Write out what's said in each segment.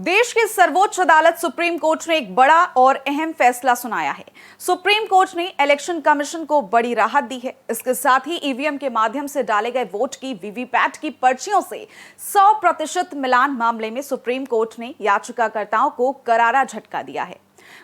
देश की सर्वोच्च अदालत सुप्रीम कोर्ट ने एक बड़ा और अहम फैसला सुनाया है। सुप्रीम कोर्ट ने इलेक्शन कमीशन को बड़ी राहत दी है। इसके साथ ही ईवीएम के माध्यम से डाले गए वोट की वीवीपैट की पर्चियों से 100% मिलान मामले में सुप्रीम कोर्ट ने याचिकाकर्ताओं को करारा झटका दिया है।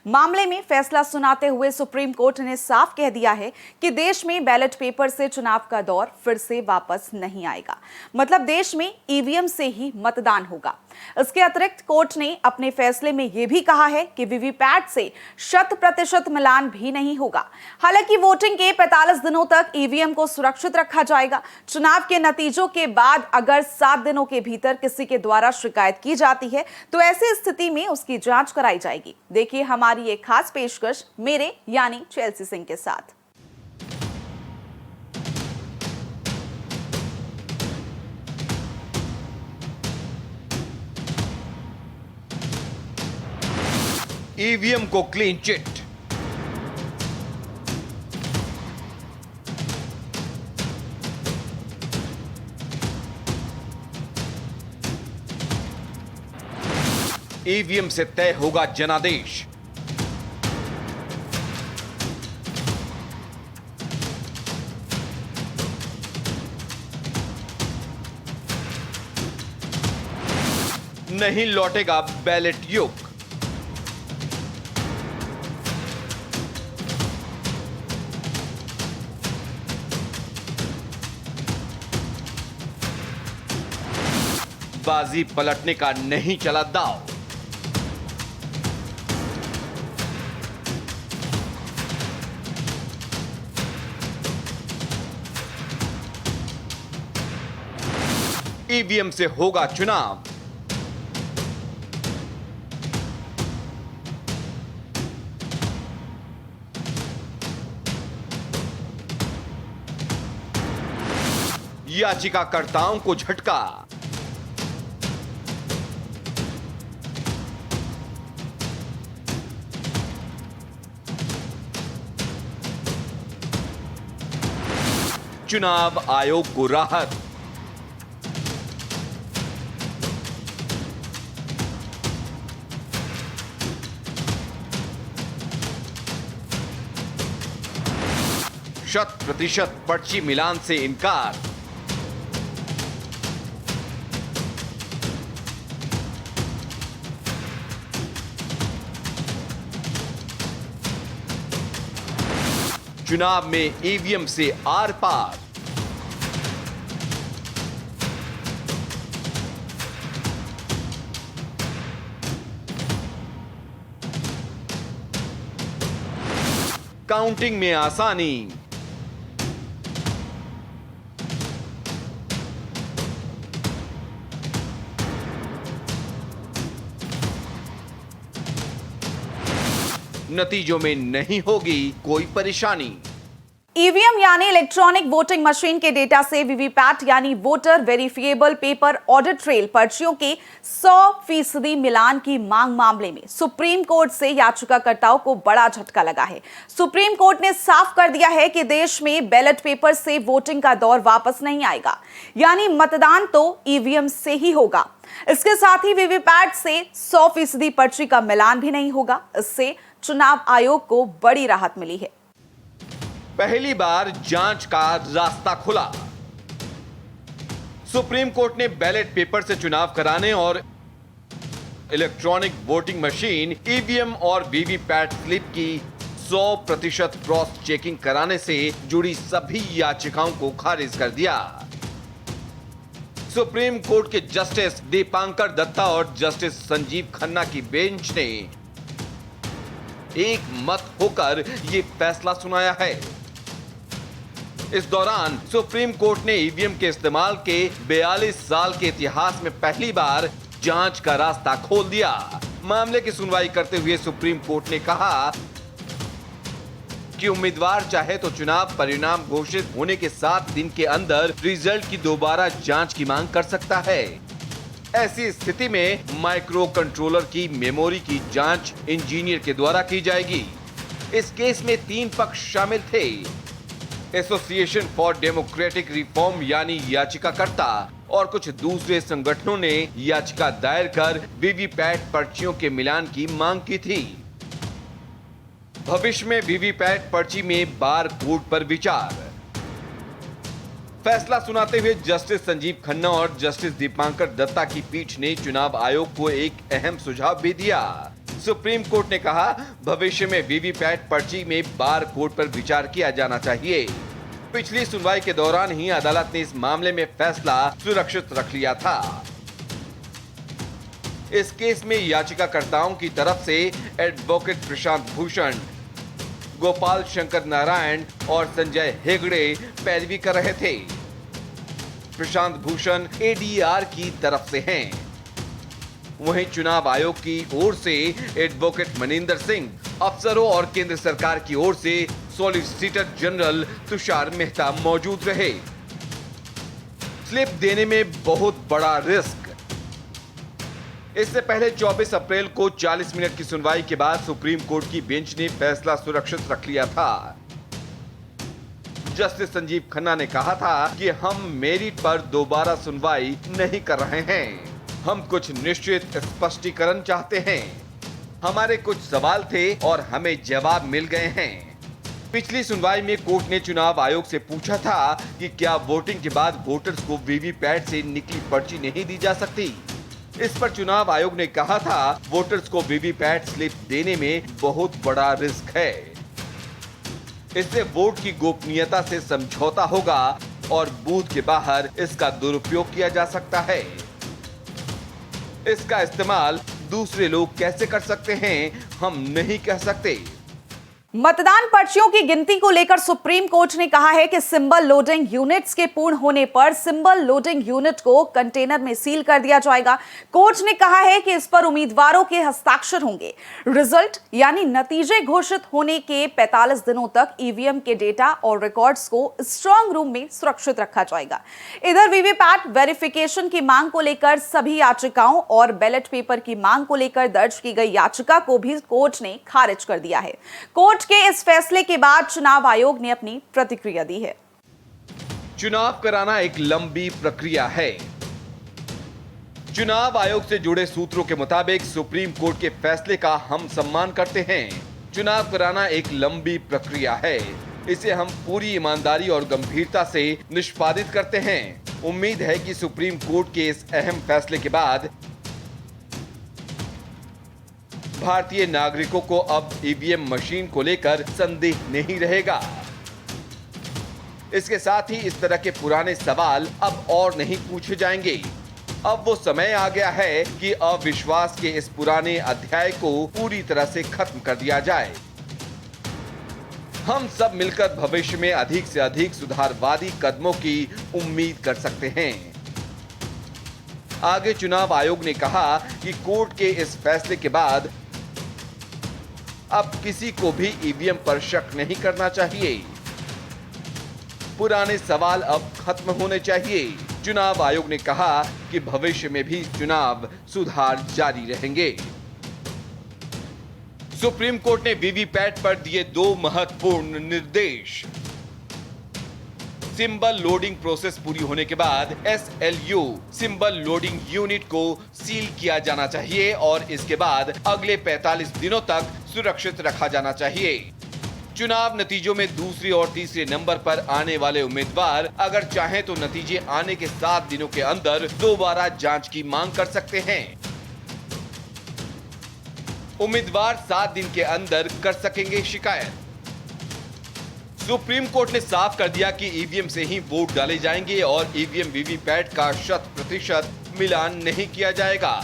मामले में फैसला सुनाते हुए सुप्रीम कोर्ट ने साफ कह दिया है कि देश में बैलेट पेपर से चुनाव का दौर फिर से वापस नहीं आएगा। मतलब देश में ईवीएम से ही मतदान होगा। इसके अतिरिक्त कोर्ट ने अपने फैसले में यह भी कहा है कि वीवीपैट से 100% मिलान भी नहीं होगा। हालांकि वोटिंग के 45 दिनों तक ईवीएम को सुरक्षित रखा जाएगा। चुनाव के नतीजों के बाद अगर 7 दिनों के भीतर किसी के द्वारा शिकायत की जाती है तो ऐसी स्थिति में उसकी जांच कराई जाएगी। देखिए हमारी एक खास पेशकश मेरे यानी चेल्सी सिंह के साथ। ईवीएम को क्लीन चिट। ईवीएम से तय होगा जनादेश। नहीं लौटेगा बैलेट युग। बाजी पलटने का नहीं चला दांव। ईवीएम से होगा चुनाव। याचिकाकर्ताओं को झटका। चुनाव आयोग को राहत। शत प्रतिशत पर्ची मिलान से इनकार। चुनाव में ईवीएम से आर पार। काउंटिंग में आसानी। नतीजों में नहीं होगी कोई परेशानी। ईवीएम यानी इलेक्ट्रॉनिक वोटिंग मशीन के डेटा से वीवीपैट यानी voter verifiable paper audit trail पर्चियों के 100% मिलान की मांग मामले में सुप्रीम कोर्ट से याचिकाकर्ताओं को बड़ा झटका लगा है। सुप्रीम कोर्ट ने साफ कर दिया है कि देश में बैलेट पेपर से वोटिंग का दौर वापस नहीं आएगा, यानी मतदान तो ईवीएम से ही होगा। इसके साथ ही वीवीपैट से 100% पर्ची का मिलान भी नहीं होगा। इससे चुनाव आयोग को बड़ी राहत मिली है। पहली बार जांच का रास्ता खुला। सुप्रीम कोर्ट ने बैलेट पेपर से चुनाव कराने और इलेक्ट्रॉनिक वोटिंग मशीन ईवीएम और वीवीपैट स्लिप की 100% क्रॉस चेकिंग कराने से जुड़ी सभी याचिकाओं को खारिज कर दिया। सुप्रीम कोर्ट के जस्टिस दीपांकर दत्ता और जस्टिस संजीव खन्ना की बेंच ने एक मत होकर यह फैसला सुनाया है। इस दौरान सुप्रीम कोर्ट ने ईवीएम के इस्तेमाल के 42 साल के इतिहास में पहली बार जांच का रास्ता खोल दिया। मामले की सुनवाई करते हुए सुप्रीम कोर्ट ने कहा कि उम्मीदवार चाहे तो चुनाव परिणाम घोषित होने के 7 दिन के अंदर रिजल्ट की दोबारा जांच की मांग कर सकता है। ऐसी स्थिति में माइक्रो कंट्रोलर की मेमोरी की जांच इंजीनियर के द्वारा की जाएगी। इस केस में 3 पक्ष शामिल थे। एसोसिएशन फॉर डेमोक्रेटिक रिफॉर्म यानी याचिकाकर्ता और कुछ दूसरे संगठनों ने याचिका दायर कर वीवीपैट पर्चियों के मिलान की मांग की थी। भविष्य में वीवीपैट पर्ची में बार कोड पर विचार। फैसला सुनाते हुए जस्टिस संजीव खन्ना और जस्टिस दीपांकर दत्ता की पीठ ने चुनाव आयोग को एक अहम सुझाव भी दिया। सुप्रीम कोर्ट ने कहा, भविष्य में वीवीपैट पर्ची में बार कोड पर विचार किया जाना चाहिए। पिछली सुनवाई के दौरान ही अदालत ने इस मामले में फैसला सुरक्षित रख लिया था। इस केस में याचिकाकर्ताओं की तरफ से एडवोकेट प्रशांत भूषण, गोपाल शंकर नारायण और संजय हेगड़े पैरवी कर रहे थे। प्रशांत भूषण एडीआर की तरफ से हैं। वहीं चुनाव आयोग की ओर से एडवोकेट मनिंदर सिंह, अफसरों और केंद्र सरकार की ओर से सॉलिसिटर जनरल तुषार मेहता मौजूद रहे। स्लिप देने में बहुत बड़ा रिस्क। इससे पहले 24 अप्रैल को 40 मिनट की सुनवाई के बाद सुप्रीम कोर्ट की बेंच ने फैसला सुरक्षित रख लिया था। जस्टिस संजीव खन्ना ने कहा था कि हम मेरिट पर दोबारा सुनवाई नहीं कर रहे हैं। हम कुछ निश्चित स्पष्टीकरण चाहते हैं। हमारे कुछ सवाल थे और हमें जवाब मिल गए हैं। पिछली सुनवाई में कोर्ट ने चुनाव आयोग से पूछा था कि क्या वोटिंग के बाद वोटर्स को वीवीपैट से निकली पर्ची नहीं दी जा सकती। इस पर चुनाव आयोग ने कहा था, वोटर्स को वीवीपैट स्लिप देने में बहुत बड़ा रिस्क है। इससे वोट की गोपनीयता से समझौता होगा और बूथ के बाहर इसका दुरुपयोग किया जा सकता है। इसका इस्तेमाल दूसरे लोग कैसे कर सकते हैं, हम नहीं कह सकते। मतदान पर्चियों की गिनती को लेकर सुप्रीम कोर्ट ने कहा है कि सिंबल लोडिंग यूनिट्स के पूर्ण होने पर सिंबल लोडिंग यूनिट को कंटेनर में सील कर दिया जाएगा। कोर्ट ने कहा है कि इस पर उम्मीदवारों के हस्ताक्षर होंगे। रिजल्ट यानी नतीजे घोषित होने के 45 दिनों तक ईवीएम के डेटा और रिकॉर्ड्स को स्ट्रांग रूम में सुरक्षित रखा जाएगा। इधर वीवीपैट वेरिफिकेशन की मांग को लेकर सभी याचिकाओं और बैलेट पेपर की मांग को लेकर दर्ज की गई याचिका को भी कोर्ट ने खारिज कर दिया है। कोर्ट के इस फैसले के बाद चुनाव आयोग ने अपनी प्रतिक्रिया दी है। चुनाव कराना एक लंबी प्रक्रिया है। चुनाव आयोग से जुड़े सूत्रों के मुताबिक सुप्रीम कोर्ट के फैसले का हम सम्मान करते हैं। चुनाव कराना एक लंबी प्रक्रिया है। इसे हम पूरी ईमानदारी और गंभीरता से निष्पादित करते हैं। उम्मीद है कि सुप्रीम कोर्ट के इस अहम फैसले के बाद भारतीय नागरिकों को अब ईवीएम मशीन को लेकर संदेह नहीं रहेगा। इसके साथ ही इस तरह के पुराने सवाल अब और नहीं पूछे जाएंगे। अब वो समय आ गया है कि अविश्वास के इस पुराने अध्याय को पूरी तरह से खत्म कर दिया जाए। हम सब मिलकर भविष्य में अधिक से अधिक सुधारवादी कदमों की उम्मीद कर सकते हैं। आगे चुनाव आयोग ने कहा कि कोर्ट के इस फैसले के बाद अब किसी को भी ईवीएम पर शक नहीं करना चाहिए। पुराने सवाल अब खत्म होने चाहिए। चुनाव आयोग ने कहा कि भविष्य में भी चुनाव सुधार जारी रहेंगे। सुप्रीम कोर्ट ने वीवीपैट पर दिए 2 महत्वपूर्ण निर्देश। सिंबल लोडिंग प्रोसेस पूरी होने के बाद SLU सिंबल लोडिंग यूनिट को सील किया जाना चाहिए और इसके बाद अगले 45 दिनों तक सुरक्षित रखा जाना चाहिए। चुनाव नतीजों में दूसरे और तीसरे नंबर पर आने वाले उम्मीदवार अगर चाहें तो नतीजे आने के 7 दिनों के अंदर दोबारा जांच की मांग कर सकते हैं। उम्मीदवार 7 दिन के अंदर कर सकेंगे शिकायत। सुप्रीम कोर्ट ने साफ कर दिया कि ईवीएम से ही वोट डाले जाएंगे और ईवीएम वीवीपैट का 100% मिलान नहीं किया जाएगा।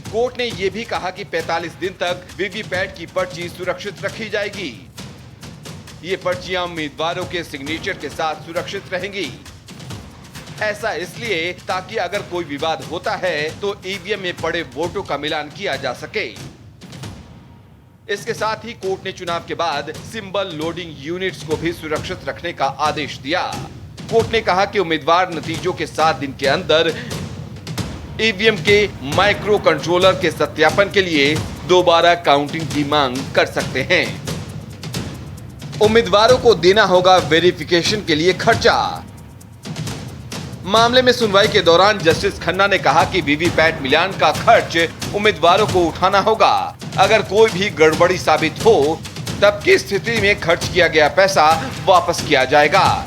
कोर्ट ने यह भी कहा कि 45 दिन तक वीवीपैट की पर्ची सुरक्षित रखी जाएगी। ये पर्चियां उम्मीदवारों के सिग्नेचर के साथ सुरक्षित रहेंगी। ऐसा इसलिए ताकि अगर कोई विवाद होता है तो ईवीएम में पड़े वोटों का मिलान किया जा सके। इसके साथ ही कोर्ट ने चुनाव के बाद सिंबल लोडिंग यूनिट्स को भी सुरक्षित रखने का आदेश दिया। कोर्ट ने कहा कि उम्मीदवार नतीजों के 7 दिन के अंदर ईवीएम के माइक्रो कंट्रोलर के सत्यापन के लिए दोबारा काउंटिंग की मांग कर सकते हैं। उम्मीदवारों को देना होगा वेरिफिकेशन के लिए खर्चा। मामले में सुनवाई के दौरान जस्टिस खन्ना ने कहा कि वीवीपैट मिलान का खर्च उम्मीदवारों को उठाना होगा। अगर कोई भी गड़बड़ी साबित हो तब की स्थिति में खर्च किया गया पैसा वापस किया जाएगा।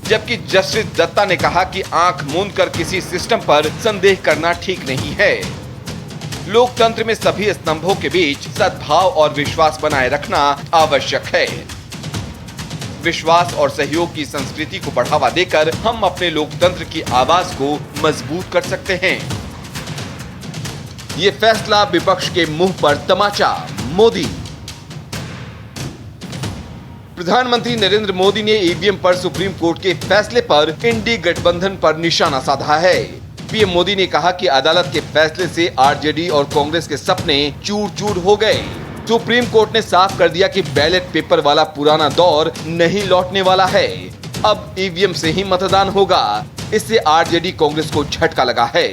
जबकि जस्टिस दत्ता ने कहा कि आंख मूंद कर किसी सिस्टम पर संदेह करना ठीक नहीं है। लोकतंत्र में सभी स्तंभों के बीच सद्भाव और विश्वास बनाए रखना आवश्यक है। विश्वास और सहयोग की संस्कृति को बढ़ावा देकर हम अपने लोकतंत्र की आवाज को मजबूत कर सकते हैं। ये फैसला विपक्ष के मुंह पर तमाचा, मोदी। प्रधानमंत्री नरेंद्र मोदी ने ईवीएम पर सुप्रीम कोर्ट के फैसले पर इंडी गठबंधन पर निशाना साधा है। पीएम मोदी ने कहा कि अदालत के फैसले से आरजेडी और कांग्रेस के सपने चूर-चूर हो गए। सुप्रीम कोर्ट ने साफ कर दिया कि बैलेट पेपर वाला पुराना दौर नहीं लौटने वाला है। अब ईवीएम से ही मतदान होगा। इससे आरजेडी कांग्रेस को झटका लगा है।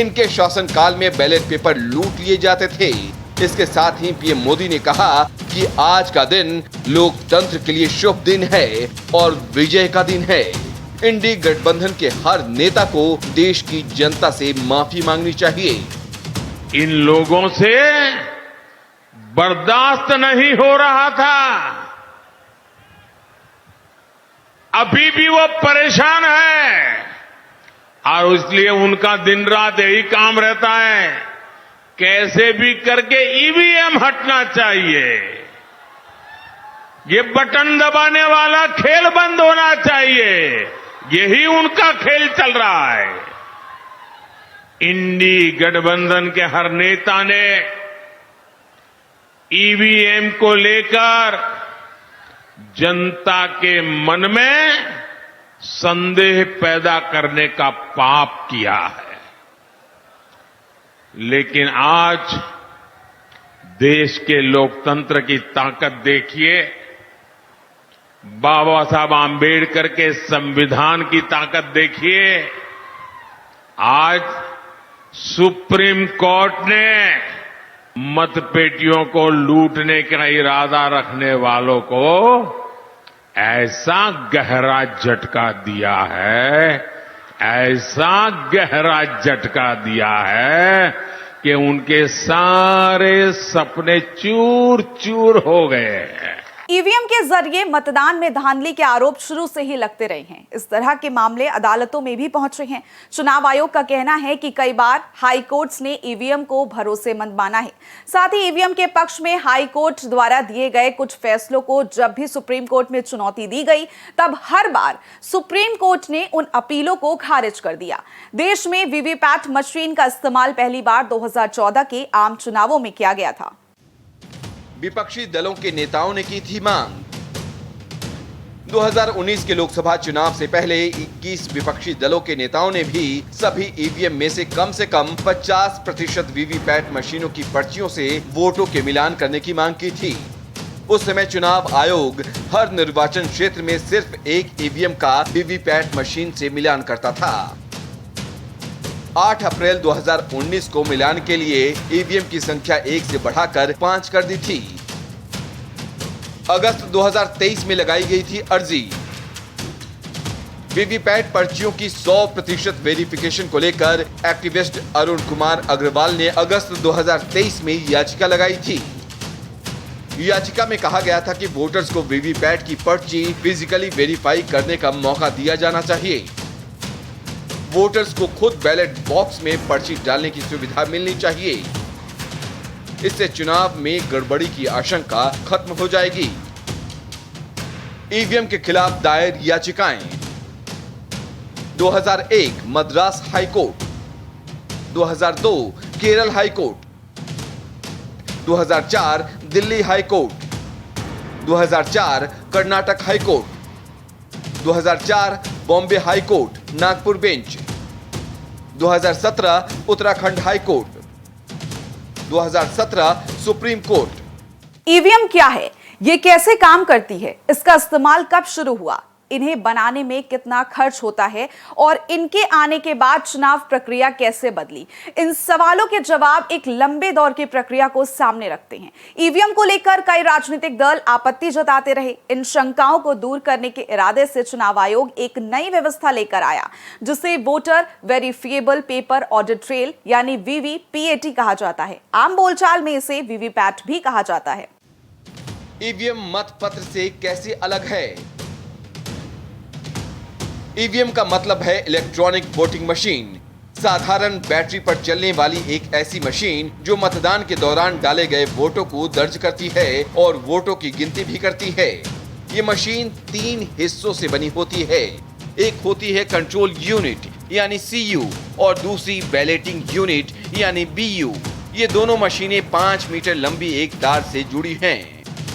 इनके शासनकाल में बैलेट पेपर लूट लिए जाते थे। इसके साथ ही पीएम मोदी ने कहा कि आज का दिन लोकतंत्र के लिए शुभ दिन है और विजय का दिन है। इंडी गठबंधन के हर नेता को देश की जनता से माफी मांगनी चाहिए। इन लोगों से बर्दाश्त नहीं हो रहा था। अभी भी वो परेशान है और इसलिए उनका दिन रात यही काम रहता है, कैसे भी करके ईवीएम हटना चाहिए। ये बटन दबाने वाला खेल बंद होना चाहिए। यही उनका खेल चल रहा है। इंडी गठबंधन के हर नेता ने ईवीएम को लेकर जनता के मन में संदेह पैदा करने का पाप किया है। लेकिन आज देश के लोकतंत्र की ताकत देखिए, बाबा साहब आंबेडकर के संविधान की ताकत देखिए। आज सुप्रीम कोर्ट ने मतपेटियों को लूटने का इरादा रखने वालों को ऐसा गहरा झटका दिया है, ऐसा गहरा झटका दिया है कि उनके सारे सपने चूर चूर हो गए हैं। ईवीएम के जरिए मतदान में धांधली के आरोप शुरू से ही लगते रहे हैं। इस तरह के मामले अदालतों में भी पहुंच रहे हैं। चुनाव आयोग का कहना है कि कई बार हाई कोर्ट्स ने ईवीएम को भरोसेमंद माना है। साथ ही ईवीएम के पक्ष में हाई कोर्ट द्वारा दिए गए कुछ फैसलों को जब भी सुप्रीम कोर्ट में चुनौती दी गई, तब हर बार सुप्रीम कोर्ट ने उन अपीलों को खारिज कर दिया। देश में वीवीपैट मशीन का इस्तेमाल पहली बार 2014 के आम चुनावों में किया गया था। विपक्षी दलों के नेताओं ने की थी मांग। 2019 के लोकसभा चुनाव से पहले 21 विपक्षी दलों के नेताओं ने भी सभी ईवीएम में से कम 50% वीवीपैट मशीनों की पर्चियों से वोटों के मिलान करने की मांग की थी। उस समय चुनाव आयोग हर निर्वाचन क्षेत्र में सिर्फ एक ईवीएम का वीवीपैट मशीन से मिलान करता था। 8 अप्रैल 2019 को मिलान के लिए ईवीएम की संख्या 1 से बढ़ाकर 5 कर दी थी। अगस्त 2023 में लगाई गई थी अर्जी। वीवीपैट पर्चियों की 100% वेरिफिकेशन को लेकर एक्टिविस्ट अरुण कुमार अग्रवाल ने अगस्त 2023 में याचिका लगाई थी। याचिका में कहा गया था कि वोटर्स को वीवीपैट की पर्ची फिजिकली वेरीफाई करने का मौका दिया जाना चाहिए। वोटर्स को खुद बैलेट बॉक्स में पर्ची डालने की सुविधा मिलनी चाहिए। इससे चुनाव में गड़बड़ी की आशंका खत्म हो जाएगी। ईवीएम के खिलाफ दायर याचिकाएं 2001 Madras high court, 2002 Kerala high court, 2004 Delhi high court, 2004 Karnataka high court, 2004 Bombay high court Nagpur bench, 2017 Uttarakhand high court, 2017 supreme court. EVM क्या है, ये कैसे काम करती है, इसका इस्तेमाल कब शुरू हुआ, इन्हें बनाने में कितना खर्च होता है और इनके आने के बाद चुनाव प्रक्रिया कैसे बदली, इन सवालों के जवाब एक लंबे दौर की प्रक्रिया को सामने रखते हैं। ईवीएम को लेकर कई राजनीतिक दल आपत्ति जताते रहे। इन शंकाओं को दूर करने के इरादे से चुनाव आयोग एक नई व्यवस्था लेकर आया, जिसे voter verifiable paper audit trail यानी वीवीपीएटी कहा जाता है। आम बोलचाल में इसे वीवीपैट भी कहा जाता है। ईवीएम मतपत्र से कैसे अलग है? ईवीएम का मतलब है इलेक्ट्रॉनिक वोटिंग मशीन, साधारण बैटरी पर चलने वाली एक ऐसी मशीन जो मतदान के दौरान डाले गए वोटों को दर्ज करती है और वोटों की गिनती भी करती है। ये मशीन 3 हिस्सों से बनी होती है। एक होती है कंट्रोल यूनिट यानी सीयू और दूसरी बैलेटिंग यूनिट यानी बीयू। ये दोनों मशीनें 5 मीटर लंबी एक तार से जुड़ी हैं।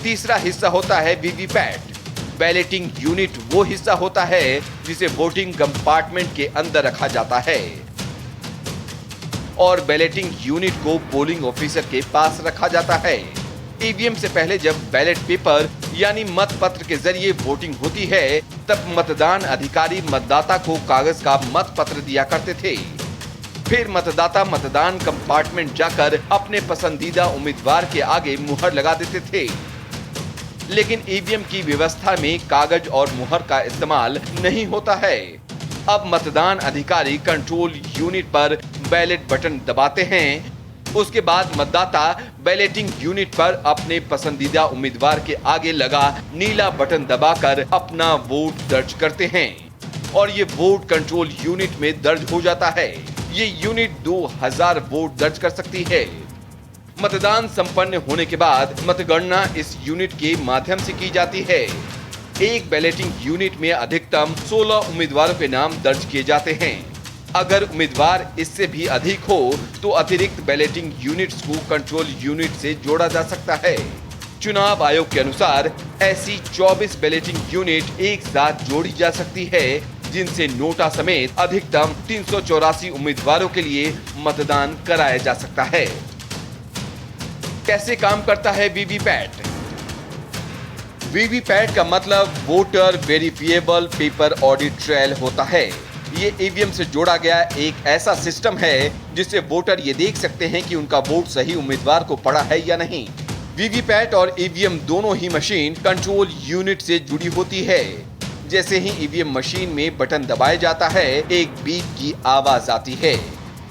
तीसरा हिस्सा होता है वीवीपैट। बैलेटिंग यूनिट वो हिस्सा होता है जिसे वोटिंग कंपार्टमेंट के अंदर रखा जाता है और बैलेटिंग यूनिट को पोलिंग ऑफिसर के पास रखा जाता है। ईवीएम से पहले जब बैलेट पेपर यानी मतपत्र के जरिए वोटिंग होती है, तब मतदान अधिकारी मतदाता को कागज का मतपत्र दिया करते थे। फिर मतदाता मतदान कंपार्टमेंट जाकर अपने पसंदीदा उम्मीदवार के आगे मुहर लगा देते थे। लेकिन ईवीएम की व्यवस्था में कागज और मुहर का इस्तेमाल नहीं होता है। अब मतदान अधिकारी कंट्रोल यूनिट पर बैलेट बटन दबाते हैं। उसके बाद मतदाता बैलेटिंग यूनिट पर अपने पसंदीदा उम्मीदवार के आगे लगा नीला बटन दबाकर अपना वोट दर्ज करते हैं और ये वोट कंट्रोल यूनिट में दर्ज हो जाता है। ये यूनिट 2000 वोट दर्ज कर सकती है। मतदान संपन्न होने के बाद मतगणना इस यूनिट के माध्यम से की जाती है। एक बैलेटिंग यूनिट में अधिकतम 16 उम्मीदवारों के नाम दर्ज किए जाते हैं। अगर उम्मीदवार इससे भी अधिक हो तो अतिरिक्त बैलेटिंग यूनिट्स को कंट्रोल यूनिट से जोड़ा जा सकता है। चुनाव आयोग के अनुसार ऐसी 24 बैलेटिंग यूनिट एक साथ जोड़ी जा सकती है, जिनसे नोटा समेत अधिकतम 384 उम्मीदवारों के लिए मतदान कराया जा सकता है। कैसे काम करता है वीवीपैट? वीवीपैट का मतलब voter verifiable paper audit trail होता है। ये ईवीएम से जोड़ा गया एक ऐसा सिस्टम है जिससे वोटर ये देख सकते हैं कि उनका वोट सही उम्मीदवार को पड़ा है या नहीं। वीवीपैट और ईवीएम दोनों ही मशीन कंट्रोल यूनिट से जुड़ी होती है। जैसे ही ईवीएम मशीन में बटन दबाया जाता है, एक बीप की आवाज आती है।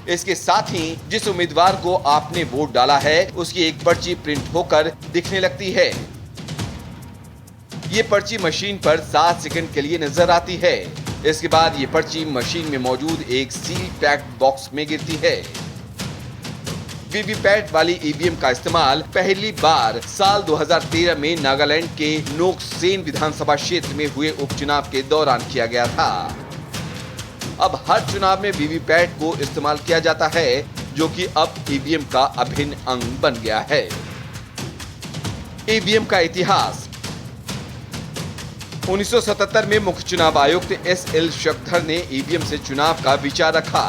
इसके साथ ही जिस उम्मीदवार को आपने वोट डाला है, उसकी एक पर्ची प्रिंट होकर दिखने लगती है। ये पर्ची मशीन पर 7 सेकंड के लिए नजर आती है। इसके बाद ये पर्ची मशीन में मौजूद एक सील पैक्ड बॉक्स में गिरती है। वीवीपैट वाली ईवीएम का इस्तेमाल पहली बार साल 2013 में नागालैंड के नोकसेन विधानसभा क्षेत्र में हुए उपचुनाव के दौरान किया गया था। अब हर चुनाव में वीवीपैट को इस्तेमाल किया जाता है, जो कि अब ईवीएम का अभिन्न अंग बन गया है। ईवीएम का इतिहास 1977 में मुख्य चुनाव आयुक्त एस.एल. शकधर ने ईवीएम से चुनाव का विचार रखा।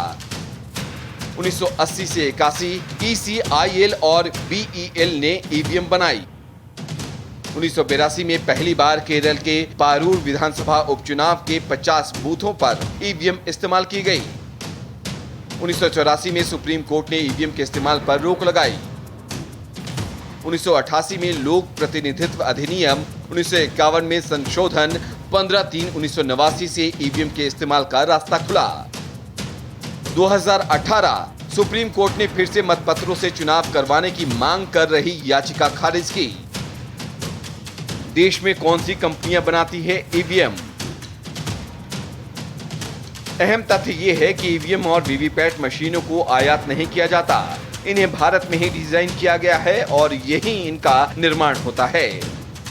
1980 से 81 ECIL और BEL ने ईवीएम बनाई। 1982 में पहली बार केरल के पारूर विधानसभा उपचुनाव के 50 बूथों पर ईवीएम इस्तेमाल की गई। 1984 में सुप्रीम कोर्ट ने ईवीएम के इस्तेमाल पर रोक लगाई। 1988 में लोक प्रतिनिधित्व अधिनियम, 1951 में संशोधन, 15/3/1989 से ईवीएम के इस्तेमाल का रास्ता खुला। 2018 सुप्रीम कोर्ट ने फिर से मतपत्रों से चुनाव करवाने की मांग कर रही याचिका खारिज की। देश में कौन सी कंपनियां बनाती है ईवीएम? अहम तथ्य यह है कि ईवीएम और वीवीपैट मशीनों को आयात नहीं किया जाता। इन्हें भारत में ही डिजाइन किया गया है और यहीं इनका निर्माण होता है।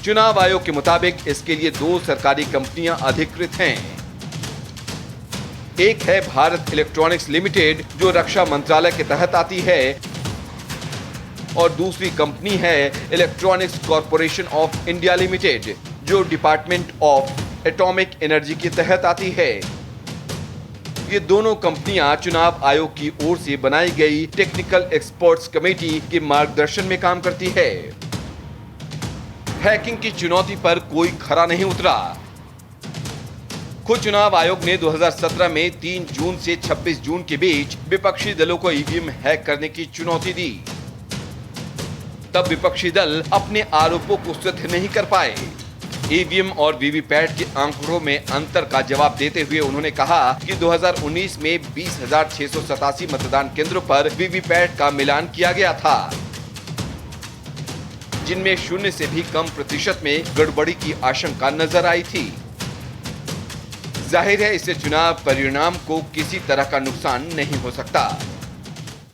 चुनाव आयोग के मुताबिक इसके लिए 2 सरकारी कंपनियां अधिकृत हैं। एक है भारत इलेक्ट्रॉनिक्स लिमिटेड, जो रक्षा मंत्रालय के तहत आती है, और दूसरी कंपनी है electronics corporation of India limited, जो डिपार्टमेंट ऑफ एटॉमिक एनर्जी के तहत आती है। ये दोनों कंपनियां चुनाव आयोग की ओर से बनाई गई टेक्निकल एक्सपर्ट्स कमेटी के मार्गदर्शन में काम करती है। हैकिंग की चुनौती पर कोई खरा नहीं उतरा। खुद चुनाव आयोग ने 2017 में 3 जून से 26 जून के बीच विपक्षी दलों को ईवीएम हैक करने की चुनौती दी। तब विपक्षी दल अपने आरोपों को सिद्ध नहीं कर पाए। ईवीएम और वीवीपैट के आंकड़ों में अंतर का जवाब देते हुए उन्होंने कहा कि 2019 में 20,687 मतदान केंद्रों पर वीवीपैट का मिलान किया गया था, जिनमें 0 से भी कम प्रतिशत में गड़बड़ी की आशंका नजर आई थी। जाहिर है, इससे चुनाव परिणाम को किसी तरह का नुकसान नहीं हो सकता।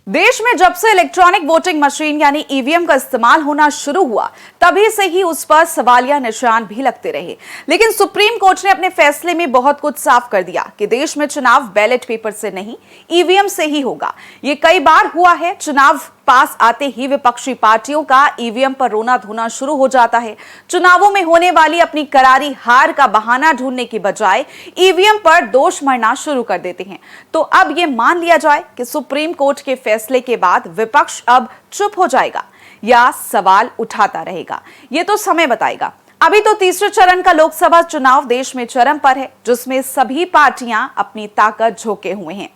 देश में जब से इलेक्ट्रॉनिक वोटिंग मशीन यानी ईवीएम का इस्तेमाल होना शुरू हुआ, तभी से ही उस पर सवालिया निशान भी लगते रहे। लेकिन सुप्रीम कोर्ट ने अपने फैसले में बहुत कुछ साफ कर दिया कि देश में चुनाव बैलेट पेपर से नहीं, ईवीएम से ही होगा। ये कई बार हुआ है, चुनाव पास आते ही विपक्षी पार्टियों का ईवीएम पर रोना धोना शुरू हो जाता है। चुनावों में होने वाली अपनी करारी हार का बहाना ढूंढने की बजाय ईवीएम पर दोष मढ़ना शुरू कर देते हैं। तो अब ये मान लिया जाए कि सुप्रीम कोर्ट के फैसले के बाद विपक्ष अब चुप हो जाएगा या सवाल उठाता रहेगा, ये तो समय बताएगा। अभी तो तीसरे चरण का लोकसभा चुनाव देश में चरम पर है, जिसमें सभी पार्टियां अपनी ताकत झोंके हुए हैं।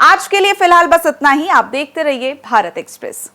आज के लिए फिलहाल बस इतना ही। आप देखते रहिए भारत एक्सप्रेस।